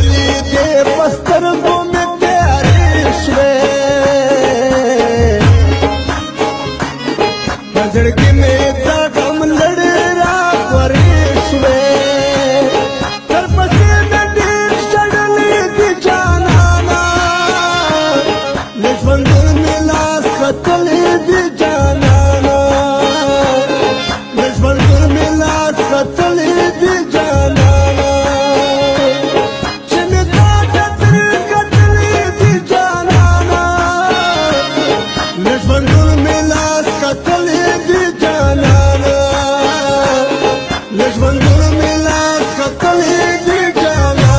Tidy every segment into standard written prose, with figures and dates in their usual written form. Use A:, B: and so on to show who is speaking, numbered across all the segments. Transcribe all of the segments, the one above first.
A: ولي دې پسترګو مې تیارې شوې په زړګي مې د غم لړۍ راخورې شوې درپسې مې ډېر شړلې دي جانانه له ژوندون مې لاس ختلې دي جانانه له ژوندون مې لاس ختلې دي جانانه چې مې تا ته ترې کتلې دي جانانه له ژوندون مې لاس ختلې دي جانانه له ژوندون مې لاس ختلې دي جانانه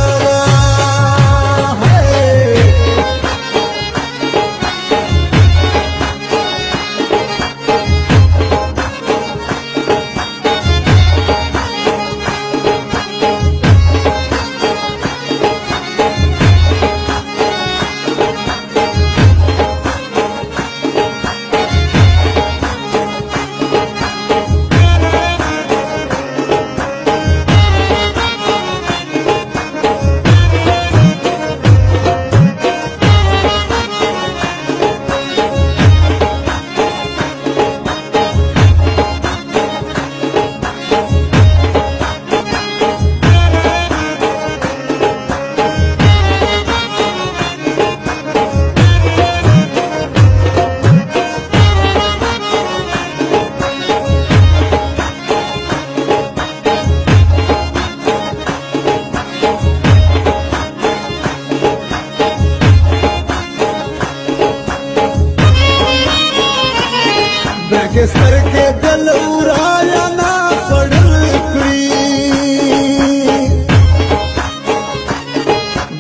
A: دغه سترګې د لورایا نه پړل کړي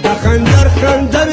A: د خنجر خنجر